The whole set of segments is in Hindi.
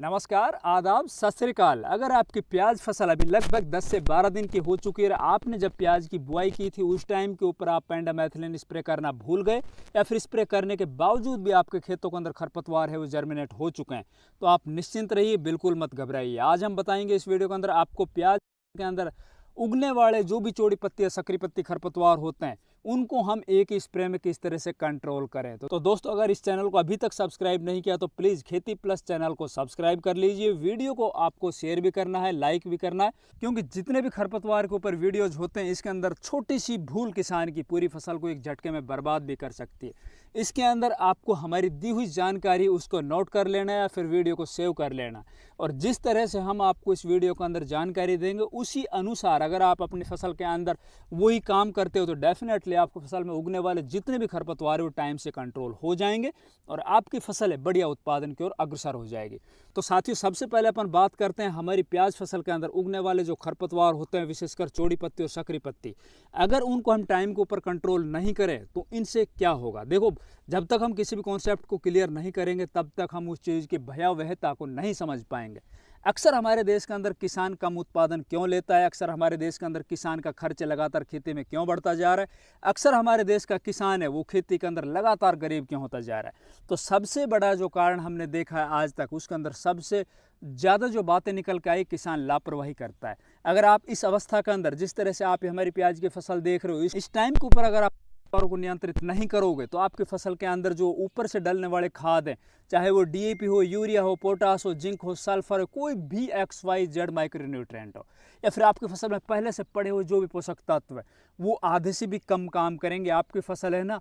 नमस्कार, आदाब, सत श्री अकाल। अगर आपकी प्याज फसल अभी लगभग 10 से 12 दिन की हो चुकी है और आपने जब प्याज की बुआई की थी उस टाइम के ऊपर आप पेंडामेथिलिन स्प्रे करना भूल गए या फिर स्प्रे करने के बावजूद भी आपके खेतों के अंदर खरपतवार है वो जर्मिनेट हो चुके हैं, तो आप निश्चिंत रहिए, बिल्कुल मत घबराइए। आज हम बताएंगे इस वीडियो के अंदर आपको प्याज के अंदर उगने वाले जो भी चौड़ी पत्ती या सकरी पत्ती खरपतवार होते हैं उनको हम एक ही स्प्रे में किस तरह से कंट्रोल करें। तो दोस्तों, अगर इस चैनल को अभी तक सब्सक्राइब नहीं किया तो प्लीज़ खेती प्लस चैनल को सब्सक्राइब कर लीजिए। वीडियो को आपको शेयर भी करना है, लाइक भी करना है, क्योंकि जितने भी खरपतवार के ऊपर वीडियोज होते हैं इसके अंदर छोटी सी भूल किसान की पूरी फसल को एक झटके में बर्बाद भी कर सकती है। इसके अंदर आपको हमारी दी हुई जानकारी उसको नोट कर लेना है या फिर वीडियो को सेव कर लेना, और जिस तरह से हम आपको इस वीडियो के अंदर जानकारी देंगे उसी अनुसार अगर आप अपनी फसल के अंदर वही काम करते हो तो डेफिनेटली आपको फसल में उगने वाले जितने भी खरपतवार वो टाइम से कंट्रोल हो जाएंगे और आपकी फसल है बढ़िया उत्पादन की ओर अग्रसर हो जाएगी। तो साथियों, सबसे पहले अपन बात करते हैं हमारी प्याज फसल के अंदर उगने वाले जो खरपतवार होते हैं, विशेषकर चौड़ी पत्ती और सकरी पत्ती, अगर उनको हम टाइम के ऊपर कंट्रोल नहीं करें तो इनसे क्या होगा। देखो, जब तक हम किसी भी कॉन्सेप्ट को क्लियर नहीं करेंगे तब तक हम उस चीज़ की भयावहता को नहीं समझ पाएंगे। अक्सर हमारे देश के अंदर किसान कम उत्पादन क्यों लेता है, अक्सर हमारे देश के अंदर किसान का खर्च लगातार खेती में क्यों बढ़ता जा रहा है, अक्सर हमारे देश का किसान है वो खेती के अंदर लगातार गरीब क्यों होता जा रहा है। तो सबसे बड़ा जो कारण हमने देखा है आज तक, उसके अंदर सबसे ज़्यादा जो बातें निकल के आई, किसान लापरवाही करता है। अगर आप इस अवस्था के अंदर जिस तरह से आप हमारी प्याज की फसल देख रहे हो, इस टाइम के ऊपर अगर आप को नियंत्रित नहीं करोगे तो आपकी फसल के अंदर जो ऊपर से डलने वाले खाद हैं, चाहे वो डीएपी हो, यूरिया हो, पोटास हो, जिंक हो, सल्फर हो, कोई भी XYZ माइक्रोन्यूट्रिएंट हो, या फिर आपकी फसल में पहले से पड़े हुए जो भी पोषक तत्व है वो आधे से भी कम काम करेंगे। आपकी फसल है ना,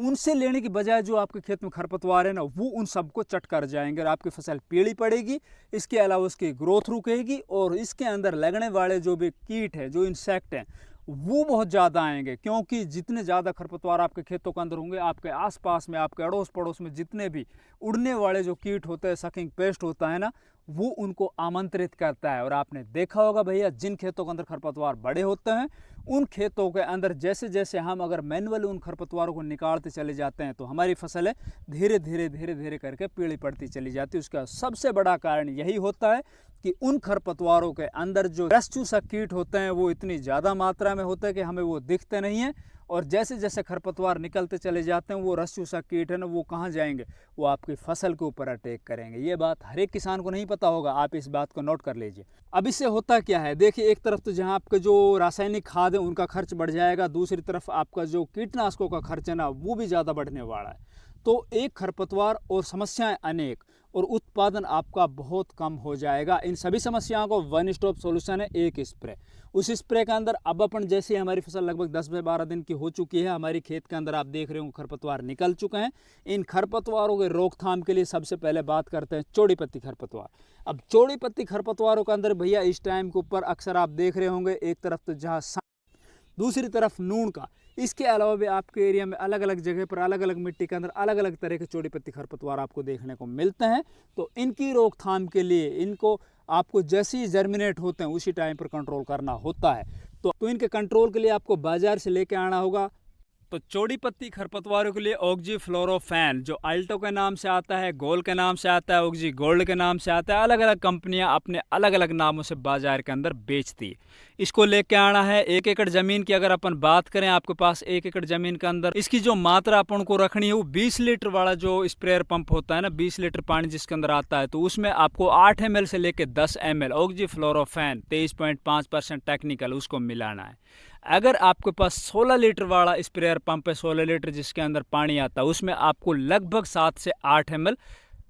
उनसे लेने की बजाय जो आपके खेत में खरपतवार है ना वो उन सबको चट कर जाएंगे और आपकी फसल पीली पड़ेगी। इसके अलावा उसकी ग्रोथ रुकेगी और इसके अंदर लगने वाले जो भी कीट है, जो इंसेक्ट हैं, वो बहुत ज़्यादा आएंगे, क्योंकि जितने ज़्यादा खरपतवार आपके खेतों के अंदर होंगे, आपके आसपास में, आपके अड़ोस पड़ोस में जितने भी उड़ने वाले जो कीट होते हैं, सकिंग पेस्ट होता है ना, वो उनको आमंत्रित करता है। और आपने देखा होगा भैया, जिन खेतों के अंदर खरपतवार बड़े होते हैं उन खेतों के अंदर जैसे जैसे हम अगर मैनुअली उन खरपतवारों को निकालते चले जाते हैं तो हमारी फसल है धीरे धीरे धीरे धीरे करके पीली पड़ती चली जाती है। उसका सबसे बड़ा कारण यही होता है कि उन खरपतवारों के अंदर जो रस चूसक कीट होते हैं वो इतनी ज़्यादा मात्रा में होते हैं कि हमें वो दिखते नहीं हैं, और जैसे जैसे खरपतवार निकलते चले जाते हैं वो रस चूसक कीट है ना वो कहाँ जाएंगे, वो आपकी फसल के ऊपर अटैक करेंगे। ये बात हर एक किसान को नहीं पता होगा, आप इस बात को नोट कर लीजिए। अब इससे होता क्या है, देखिए, एक तरफ तो जहाँ आपके जो रासायनिक खाद है उनका खर्च बढ़ जाएगा, दूसरी तरफ आपका जो कीटनाशकों का खर्च है ना वो भी ज़्यादा बढ़ने वाला है। तो एक खरपतवार और समस्याएं अनेक और उत्पादन आपका बहुत कम हो जाएगा। इन सभी समस्याओं को वन स्टॉप सॉल्यूशन है, एक स्प्रे। उस स्प्रे के अंदर अब अपन जैसे हमारी फसल लगभग 10 से 12 दिन की हो चुकी है, हमारी खेत के अंदर आप देख रहे हो खरपतवार निकल चुके हैं। इन खरपतवारों के रोकथाम के लिए सबसे पहले बात करते हैं चौड़ी पत्ती खरपतवार। अब चौड़ी पत्ती खरपतवारों के अंदर भैया इस टाइम के ऊपर अक्सर आप देख रहे होंगे, एक तरफ तो जहाँ दूसरी तरफ नून का, इसके अलावा भी आपके एरिया में अलग अलग जगह पर अलग अलग मिट्टी के अंदर अलग अलग तरह के चौड़ी पत्ती खरपतवार आपको देखने को मिलते हैं। तो इनकी रोकथाम के लिए इनको आपको जैसे ही जर्मिनेट होते हैं उसी टाइम पर कंट्रोल करना होता है। तो इनके कंट्रोल के लिए आपको बाजार से लेके आना होगा। तो चौड़ी पत्ती खरपतवारों के लिए ऑक्जीफ्लोरोफैन, जो अल्टो के नाम से आता है, गोल के नाम से आता है, ऑक्जी गोल्ड के नाम से आता है, अलग अलग कंपनियां अपने अलग अलग नामों से बाजार के अंदर बेचती है। इसको लेके आना है। 1 एकड़ ज़मीन की अगर अपन बात करें, आपके पास 1 एकड़ ज़मीन के अंदर इसकी जो मात्रा अपन को रखनी है वो 20 लीटर वाला जो स्प्रेयर पंप होता है ना, 20 लीटर पानी जिसके अंदर आता है, तो उसमें आपको 8 ml से लेके 10 ml ऑक्जीफ्लोरोफैन 23.5% टेक्निकल उसको मिलाना है। अगर आपके पास 16 लीटर वाला स्प्रेयर पंप है, 16 लीटर जिसके अंदर पानी आता है, उसमें आपको लगभग 7 से 8 ml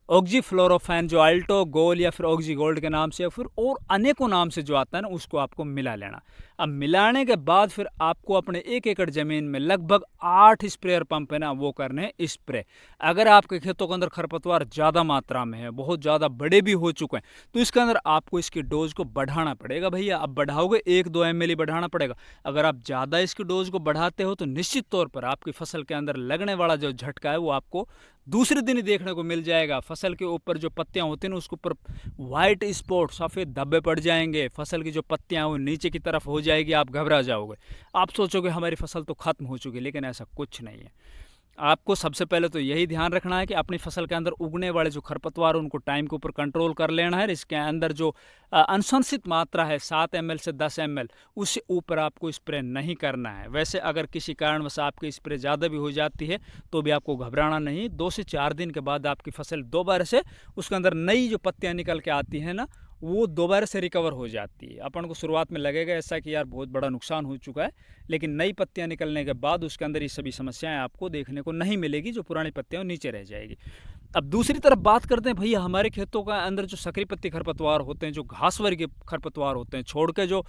ऑक्जीफ्लोरोफैन, जो अल्टो गोल या फिर ऑक्जी गोल्ड के नाम से या फिर और अनेकों नाम से जो आता है ना, उसको आपको मिला लेना। अब मिलाने के बाद फिर आपको अपने 1 एकड़ ज़मीन में लगभग 8 स्प्रेयर पंप है ना वो करने हैं स्प्रे। अगर आपके खेतों के अंदर खरपतवार ज़्यादा मात्रा में है, बहुत ज़्यादा बड़े भी हो चुके हैं, तो इसके अंदर आपको इसकी डोज को बढ़ाना पड़ेगा भैया। अब बढ़ाओगे 1-2 ml ही बढ़ाना पड़ेगा। अगर आप ज़्यादा इसकी डोज को बढ़ाते हो तो निश्चित तौर पर आपकी फसल के अंदर लगने वाला जो झटका है वो आपको दूसरे दिन ही देखने को मिल जाएगा। फसल के ऊपर जो पत्तियां होती हैं ना उसके ऊपर वाइट स्पॉट, सफ़ेद धब्बे पड़ जाएंगे, फसल की जो पत्तियां वो नीचे की तरफ हो जाएगी, आप घबरा जाओगे, आप सोचोगे हमारी फसल तो खत्म हो चुकी है, लेकिन ऐसा कुछ नहीं है। आपको सबसे पहले तो यही ध्यान रखना है कि अपनी फसल के अंदर उगने वाले जो खरपतवार उनको टाइम के ऊपर कंट्रोल कर लेना है। इसके अंदर जो अनुशंसित मात्रा है 7 ml से 10 ml, उससे ऊपर आपको स्प्रे नहीं करना है। वैसे अगर किसी कारणवश आपकी स्प्रे ज़्यादा भी हो जाती है तो भी आपको घबराना नहीं। 2 से 4 दिन के बाद आपकी फसल दोबारा से उसके अंदर नई जो पत्तियाँ निकल के आती हैं ना, वो दोबारा से रिकवर हो जाती है। अपन को शुरुआत में लगेगा ऐसा कि यार बहुत बड़ा नुकसान हो चुका है, लेकिन नई पत्तियां निकलने के बाद उसके अंदर ये सभी समस्याएं आपको देखने को नहीं मिलेगी। जो पुरानी पत्तियां नीचे रह जाएगी। अब दूसरी तरफ बात करते हैं भैया, हमारे खेतों का अंदर जो सकरी पत्ती खरपतवार होते हैं, जो घास वर्गीय खरपतवार होते हैं, छोड़ के जो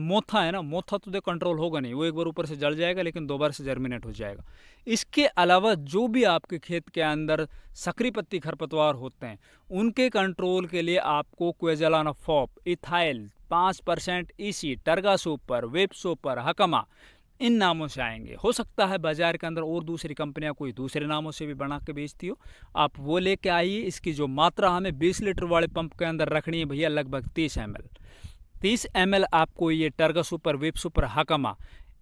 मोथा है ना, मोथा तो कंट्रोल होगा नहीं, वो एक बार ऊपर से जल जाएगा लेकिन दोबारा से जर्मिनेट हो जाएगा। इसके अलावा जो भी आपके खेत के अंदर सकरी पत्ती खरपतवार होते हैं, उनके कंट्रोल के लिए आपको क्वेज़ालानाफॉप, ethyl 5% EC, टर्गा super, web super, हकमा, इन नामों से आएंगे। हो सकता है बाजार के अंदर और दूसरी कंपनियां कोई दूसरे नामों से भी बना के बेचती हो, आप वो लेके आइए। इसकी जो मात्रा हमें 20 लीटर वाले पंप के अंदर रखनी है भैया, लगभग 30 ml। 30 ml आपको ये टर्गा सुपर, वेब सुपर, हकमा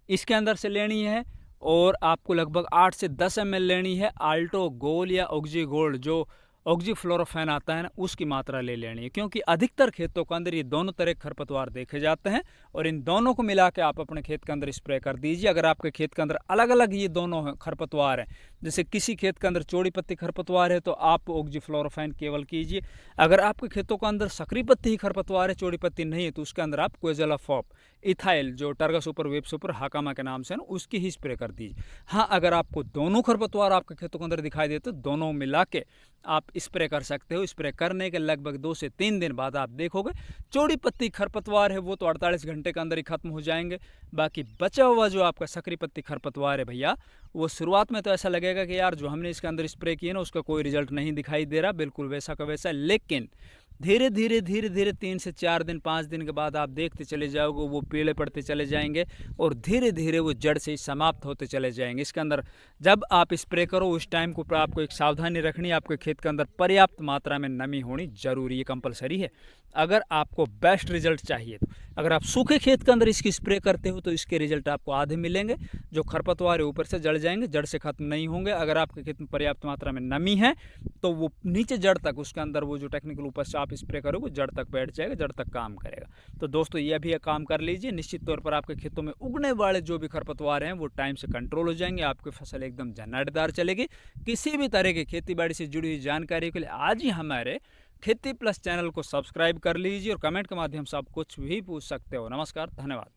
इसके अंदर से लेनी है। और आपको लगभग 8 से 10 ml लेनी है आल्टो गोल या ऑक्जी गोल्ड, जो ऑक्जीफ्लोरोफेन आता है ना, उसकी मात्रा ले लेनी है। क्योंकि अधिकतर खेतों के अंदर ये दोनों तरह के खरपतवार देखे जाते हैं और इन दोनों को मिला के आप अपने खेत के अंदर स्प्रे कर दीजिए। अगर आपके खेत के अंदर अलग अलग ये दोनों खरपतवार हैं, जैसे किसी खेत के अंदर चौड़ी पत्ती खरपतवार है तो आप ऑक्जीफ्लोरोफेन केवल कीजिए। अगर आपके खेतों के अंदर सकरी पत्ती ही खरपतवार है, चौड़ी पत्ती नहीं है, तो उसके अंदर आप क्वेज़ालाफॉप, इथाइल जो टर्गा सुपर, वेब सुपर, हाकामा के नाम से ना, उसकी ही स्प्रे कर दीजिए। हाँ, अगर आपको दोनों खरपतवार आपके खेतों के अंदर दिखाई देते तो दोनों मिला के आप स्प्रे कर सकते हो। स्प्रे करने के लगभग 2 से 3 दिन बाद आप देखोगे चौड़ी पत्ती खरपतवार है वो तो 48 घंटे के अंदर ही खत्म हो जाएंगे। बाकी बचा हुआ जो आपका सकरी पत्ती खरपतवार है भैया, वो शुरुआत में तो ऐसा लगेगा कि यार जो हमने इसके अंदर स्प्रे किए ना उसका कोई रिजल्ट नहीं दिखाई दे रहा, बिल्कुल वैसा का वैसा। लेकिन धीरे धीरे 3 से 4 दिन 5 दिन के बाद आप देखते चले जाओगे वो पीले पड़ते चले जाएंगे और धीरे धीरे वो जड़ से ही समाप्त होते चले जाएंगे। इसके अंदर जब आप स्प्रे करो उस टाइम को आपको एक सावधानी रखनी है, आपके खेत के अंदर पर्याप्त मात्रा में नमी होनी जरूरी है, कंपलसरी है। अगर आपको बेस्ट रिजल्ट चाहिए तो अगर आप सूखे खेत के अंदर इसकी स्प्रे करते हो तो इसके रिजल्ट आपको आधे मिलेंगे। जो खरपतवार है ऊपर से जड़ जाएंगे, जड़ से खत्म नहीं होंगे। अगर आपके खेत में पर्याप्त मात्रा में नमी है तो वो नीचे जड़ तक उसके अंदर वो जो टेक्निकल ऊपर से आप स्प्रे करोगे जड़ तक बैठ जाएगा, जड़ तक काम करेगा। तो दोस्तों ये भी काम कर लीजिए, निश्चित तौर पर आपके खेतों में उगने वाले जो भी खरपतवार हैं वो टाइम से कंट्रोल हो जाएंगे, आपकी फसल एकदम जन्नतदार चलेगी। किसी भी तरह की खेती बाड़ी से जुड़ी हुई जानकारी के लिए आज ही हमारे खेती प्लस चैनल को सब्सक्राइब कर लीजिए और कमेंट के माध्यम से आप कुछ भी पूछ सकते हो। नमस्कार, धन्यवाद।